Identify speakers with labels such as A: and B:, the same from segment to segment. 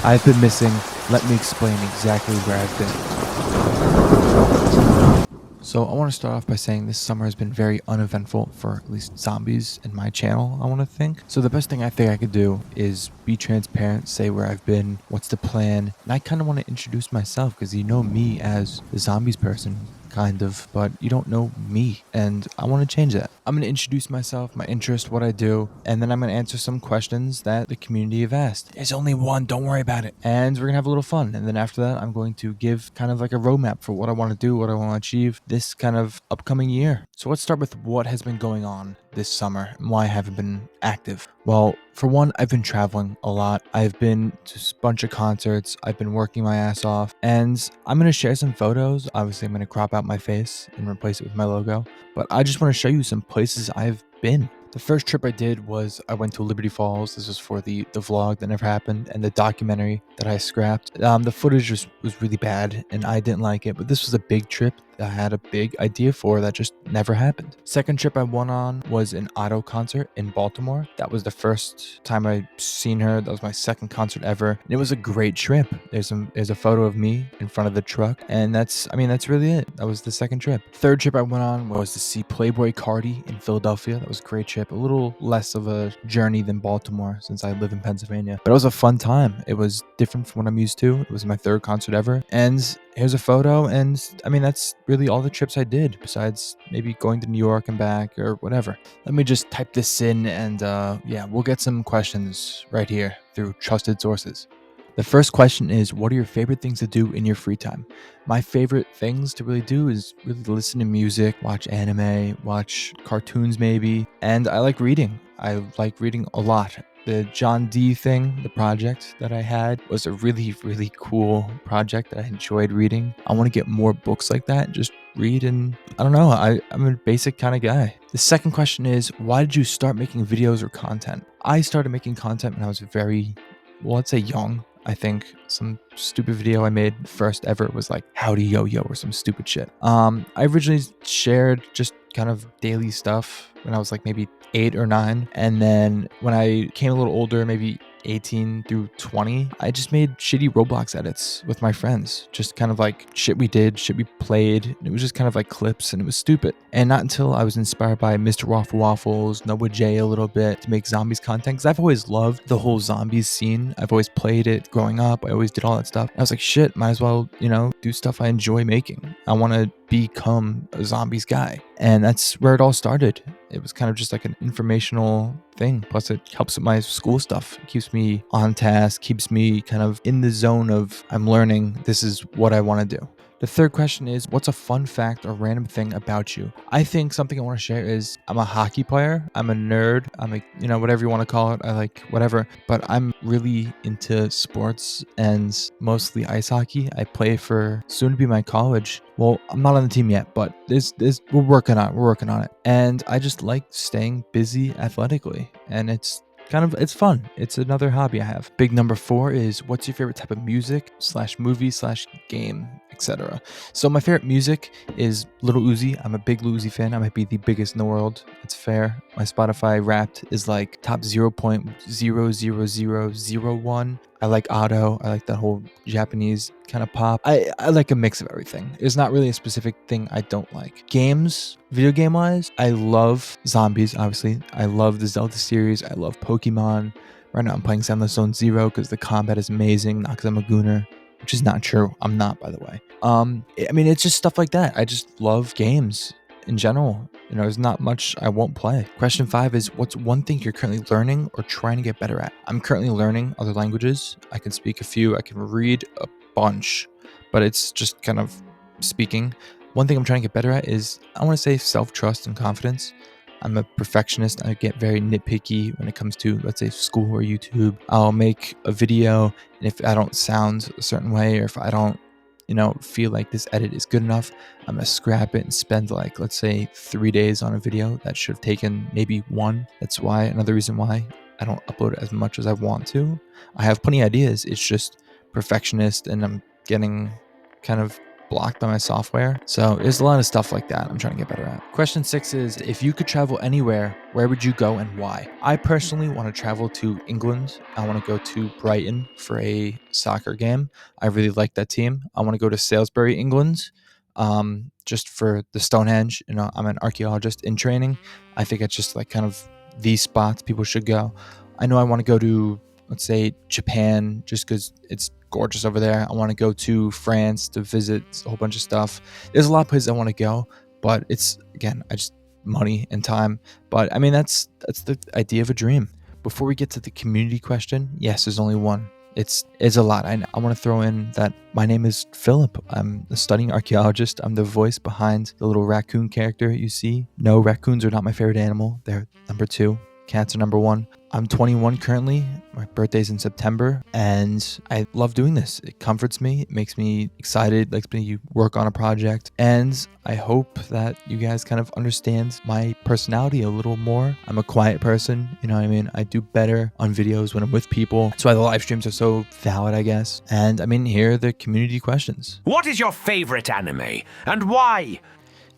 A: I've been missing. Let me explain exactly where I've been. So I want to start off by saying this summer has been very uneventful for at least zombies in my channel, I want to think. So the best thing I think I could do is be transparent, say where I've been, what's the plan, and I kind of want to introduce myself because you know me as the zombies person, kind of, but you don't know me, and I want to change that. I'm going to introduce myself, my interest, what I do, and then I'm going to answer some questions that the community have asked. There's only one, don't worry about it. And we're going to have a little fun. And then after that, I'm going to give kind of like a roadmap for what I want to do, what I want to achieve this kind of upcoming year. So let's start with what has been going on this summer and why I haven't been active. Well, for one, I've been traveling a lot. I've been to a bunch of concerts. I've been working my ass off. And I'm going to share some photos. Obviously, I'm going to crop out my face and replace it with my logo. But I just want to show you some places I've been. The first trip I did was I went to Liberty Falls. This was for the vlog that never happened and the documentary that I scrapped. The footage was really bad and I didn't like it, but this was a big trip that I had a big idea for that just never happened. Second trip I went on was an Otto concert in Baltimore. That was the first time I seen her. That was my second concert ever. And it was a great trip. There's a photo of me in front of the truck, and that's really it. That was the second trip. Third trip I went on was to see Playboi Carti in Philadelphia. That was a great trip. A little less of a journey than Baltimore since I live in Pennsylvania, but it was a fun time. It was different from what I'm used to. It was my third concert ever, and here's a photo. And that's really all the trips I did, besides maybe going to New York and back or whatever. Let me just type this in, and yeah, we'll get some questions right here through trusted sources. The first question is, what are your favorite things to do in your free time? My favorite things to really do is really listen to music, watch anime, watch cartoons maybe, and I like reading. I like reading a lot. The John Dee thing, the project that I had, was a really, really cool project that I enjoyed reading. I want to get more books like that, just read, and I don't know, I'm a basic kind of guy. The second question is, why did you start making videos or content? I started making content when I was very, well, let's say young. I think some stupid video I made first ever was like howdy yo-yo or some stupid shit. I originally shared just kind of daily stuff when I was like maybe 8 or 9, and then when I came a little older, maybe 18 through 20, I just made shitty Roblox edits with my friends, just kind of like shit we did, shit we played. It was just kind of like clips, and it was stupid. And not until I was inspired by Mr. Waffle Waffles, Noah J a little bit to make zombies content, because I've always loved the whole zombies scene. I've always played it growing up. I always did all that stuff. I was like, shit, might as well, do stuff I enjoy making. I want to become a zombies guy. And that's where it all started. It was kind of just like an informational thing. Plus, it helps with my school stuff. It keeps me on task, keeps me kind of in the zone of I'm learning. This is what I want to do. The third question is, what's a fun fact or random thing about you? I think something I want to share is I'm a hockey player. I'm a nerd. I'm a, whatever you want to call it. I like whatever. But I'm really into sports and mostly ice hockey. I play for soon to be my college. Well, I'm not on the team yet, but we're working on it. We're working on it. And I just like staying busy athletically. And it's fun. It's another hobby I have. Big number 4 is, what's your favorite type of music / movie / game, etc. So my favorite music is Lil Uzi. I'm a big Lil Uzi fan. I might be the biggest in the world. It's fair. My Spotify Wrapped is like top 0.00001. I like Otto. I like that whole Japanese kind of pop. I like a mix of everything. There's not really a specific thing I don't like. Games, video game wise, I love zombies, obviously. I love the Zelda series. I love Pokemon. Right now I'm playing Zenless Zone Zero because the combat is amazing. Not because I'm a gooner, which is not true. I'm not, by the way. It's just stuff like that. I just love games in general. There's not much I won't play. Question 5 is, what's one thing you're currently learning or trying to get better at? I'm currently learning other languages. I can speak a few. I can read a bunch, but it's just kind of speaking. One thing I'm trying to get better at is, I want to say, self-trust and confidence. I'm a perfectionist. I get very nitpicky when it comes to, let's say, school or YouTube. I'll make a video, and if I don't sound a certain way, or if I don't feel like this edit is good enough, I'm gonna scrap it and spend like, let's say, 3 days on a video that should have taken maybe 1. That's why, another reason why I don't upload as much as I want to. I have plenty of ideas. It's just perfectionist, and I'm getting kind of blocked by my software. So there's a lot of stuff like that I'm trying to get better at. Question 6 is, if you could travel anywhere, where would you go and why? I personally want to travel to England. I want to go to Brighton for a soccer game. I really like that team. I want to go to Salisbury, England, just for the Stonehenge. You know, I'm an archaeologist in training. I think it's just like kind of these spots people should go. I know I want to go to, let's say, Japan, just because it's gorgeous over there. I want to go to France to visit a whole bunch of stuff. There's a lot of places I want to go, but it's, again, I just money and time. But I mean, that's the idea of a dream. Before we get to the community question, yes, there's only one. It's a lot. I want to throw in that my name is Philip. I'm a studying archaeologist. I'm the voice behind the little raccoon character you see. No, raccoons are not my favorite animal. They're number 2. Cats are number 1. I'm 21 currently. My birthday's in September, and I love doing this. It comforts me. It makes me excited. It lets me work on a project, and I hope that you guys kind of understand my personality a little more. I'm a quiet person, you know what I mean? I do better on videos when I'm with people. That's why the live streams are so valid, I guess. And I mean, here are the community questions.
B: What is your favorite anime, and why?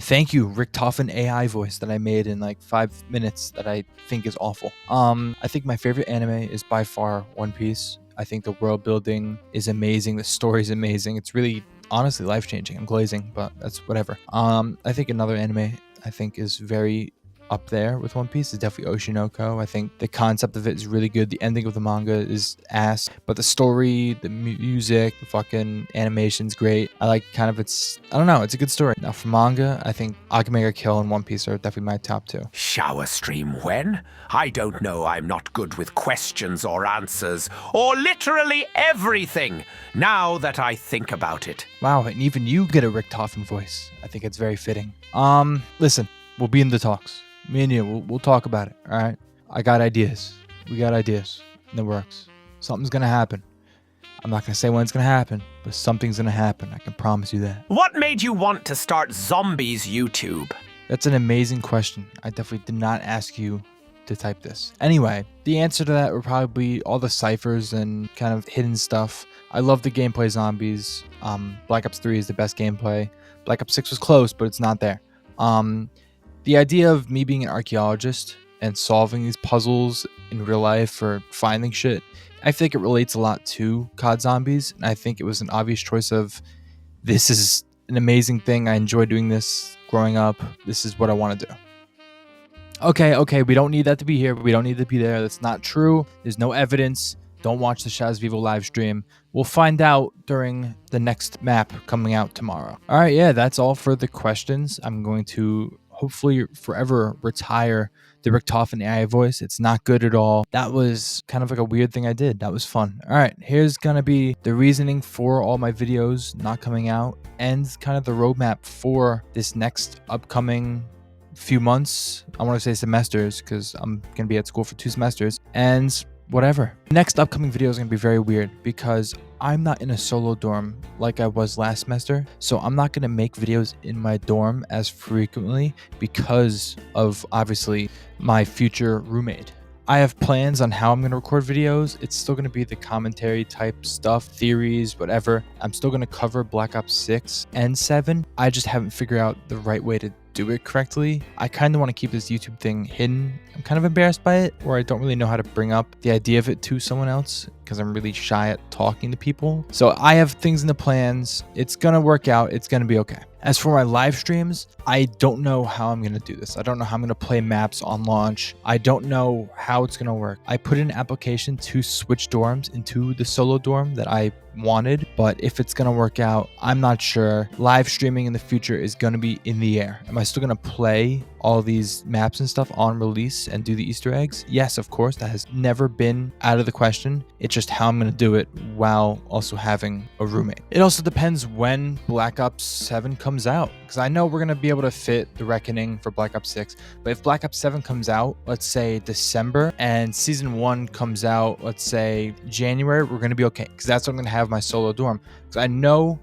A: Thank you, Richtofen AI voice that I made in like 5 minutes that I think is awful. I think my favorite anime is by far One Piece. I think the world building is amazing. The story is amazing. It's really, honestly, life-changing. I'm glazing, but that's whatever. I think another anime I think is very up there with One Piece is definitely Oshinoko. I think the concept of it is really good. The ending of the manga is ass, but the story, the music, the fucking animation's great. I like kind of I don't know, it's a good story. Now for manga, I think Akame ga Kill and One Piece are definitely my top 2.
B: Shower stream when? I don't know. I'm not good with questions or answers, or literally everything, now that I think about it.
A: Wow, and even you get a Richtofen voice. I think it's very fitting. Listen, we'll be in the talks. Me and you, we'll talk about it, all right? I got ideas. We got ideas in the works. Something's going to happen. I'm not going to say when it's going to happen, but something's going to happen. I can promise you that.
B: What made you want to start Zombies YouTube?
A: That's an amazing question. I definitely did not ask you to type this. Anyway, the answer to that would probably be all the ciphers and kind of hidden stuff. I love the gameplay Zombies. Black Ops 3 is the best gameplay. Black Ops 6 was close, but it's not there. The idea of me being an archaeologist and solving these puzzles in real life or finding shit, I think it relates a lot to COD Zombies, and I think it was an obvious choice of, this is an amazing thing. I enjoy doing this growing up. This is what I want to do. Okay, we don't need that to be here. We don't need to be there. That's not true. There's no evidence. Don't watch the Shaz Vivo live stream. We'll find out during the next map coming out tomorrow. All right, yeah, that's all for the questions. I'm going to hopefully forever retire the Richtofen AI voice. It's not good at all. That was kind of like a weird thing I did. That was fun. All right, here's gonna be the reasoning for all my videos not coming out and kind of the roadmap for this next upcoming few months. I want to say semesters because I'm gonna be at school for 2 semesters, and whatever. Next upcoming video is gonna be very weird because I'm not in a solo dorm like I was last semester, so I'm not gonna make videos in my dorm as frequently because of obviously my future roommate. I have plans on how I'm going to record videos. It's still going to be the commentary type stuff, theories, whatever. I'm still going to cover Black Ops 6 and 7. I just haven't figured out the right way to do it correctly. I kind of want to keep this YouTube thing hidden. I'm kind of embarrassed by it, or I don't really know how to bring up the idea of it to someone else because I'm really shy at talking to people. So I have things in the plans. It's going to work out. It's going to be okay. As for my live streams, I don't know how I'm going to do this. I don't know how I'm going to play maps on launch. I don't know how it's going to work. I put in an application to switch dorms into the solo dorm that I wanted, but if it's going to work out, I'm not sure. Live streaming in the future is going to be in the air. Am I still going to play all these maps and stuff on release and do the Easter eggs? Yes, of course. That has never been out of the question. It's just how I'm going to do it while also having a roommate. It also depends when Black Ops 7 comes out, because I know we're going to be able to fit the Reckoning for Black Ops 6, but if Black Ops 7 comes out, let's say December, and Season 1 comes out, let's say January, we're going to be okay, because that's when I'm going to have my solo dorm. Because I know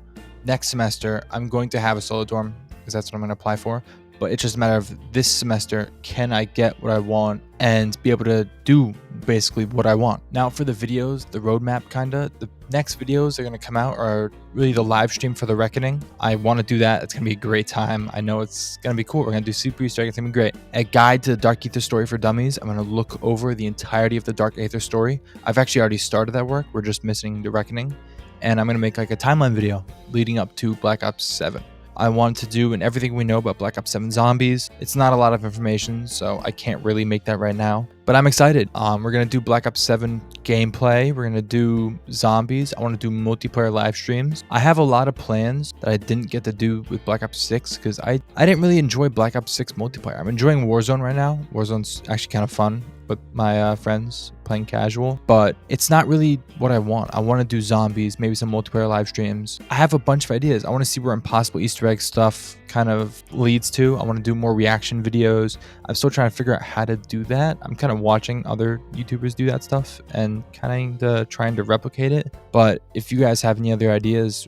A: next semester I'm going to have a solo dorm, because that's what I'm going to apply for. but it's just a matter of this semester, can I get what I want and be able to do basically what I want. Now for the videos, the roadmap kinda, the next videos that are gonna come out are really the live stream for the Reckoning. I want to do that. It's gonna be a great time. I know it's gonna be cool. We're gonna do Super Easter egg. It's gonna be great. A guide to the Dark Aether story for dummies. I'm gonna look over the entirety of the Dark Aether story. I've actually already started that work. We're just missing the Reckoning. And I'm gonna make like a timeline video leading up to Black Ops 7. I want to do and everything we know about Black Ops 7 zombies. It's not a lot of information, so I can't really make that right now. But I'm excited. We're gonna do Black Ops 7 gameplay. We're gonna do zombies. I want to do multiplayer live streams. I have a lot of plans that I didn't get to do with Black Ops 6 because I didn't really enjoy Black Ops 6 multiplayer. I'm enjoying Warzone right now. Warzone's actually kind of fun with my friends playing casual, but it's not really what I want. I want to do zombies, maybe some multiplayer live streams. I have a bunch of ideas. I want to see where Impossible Easter egg stuff kind of leads to. I want to do more reaction videos. I'm still trying to figure out how to do that. I'm kind of watching other YouTubers do that stuff and kind of trying to replicate it. But if you guys have any other ideas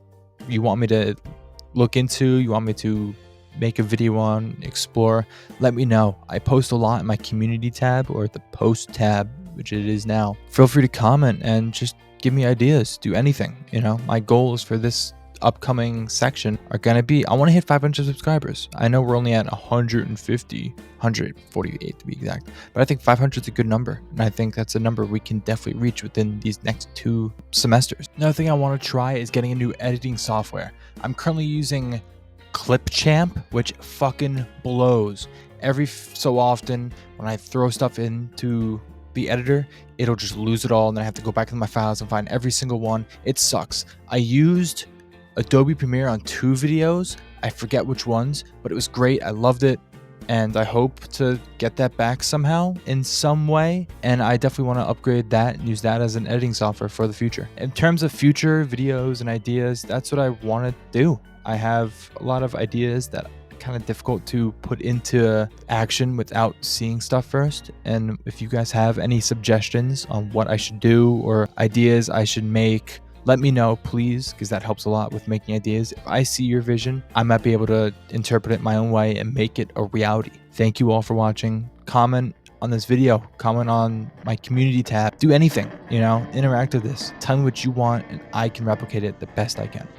A: you want me to look into, you want me to make a video on, explore, let me know. I post a lot in my community tab or the post tab, which it is now. Feel free to comment and just give me ideas. Do anything. You know, my goals for this upcoming section are gonna be, I want to hit 500 subscribers. I know we're only at 148 to be exact, but I think 500 is a good number, and I think that's a number we can definitely reach within these next 2 semesters. Another thing I want to try is getting a new editing software. I'm currently using Clipchamp, which fucking blows. Every so often when I throw stuff into the editor, it'll just lose it all, and then I have to go back into my files and find every single one. It sucks. I used Adobe Premiere on 2 videos. I forget which ones, but it was great. I loved it, and I hope to get that back somehow in some way, and I definitely want to upgrade that and use that as an editing software for the future. In terms of future videos and ideas, that's what I want to do. I have a lot of ideas that are kind of difficult to put into action without seeing stuff first. And if you guys have any suggestions on what I should do or ideas I should make, let me know, please, because that helps a lot with making ideas. If I see your vision, I might be able to interpret it my own way and make it a reality. Thank you all for watching. Comment on this video, comment on my community tab, do anything, you know, interact with this. Tell me what you want and I can replicate it the best I can.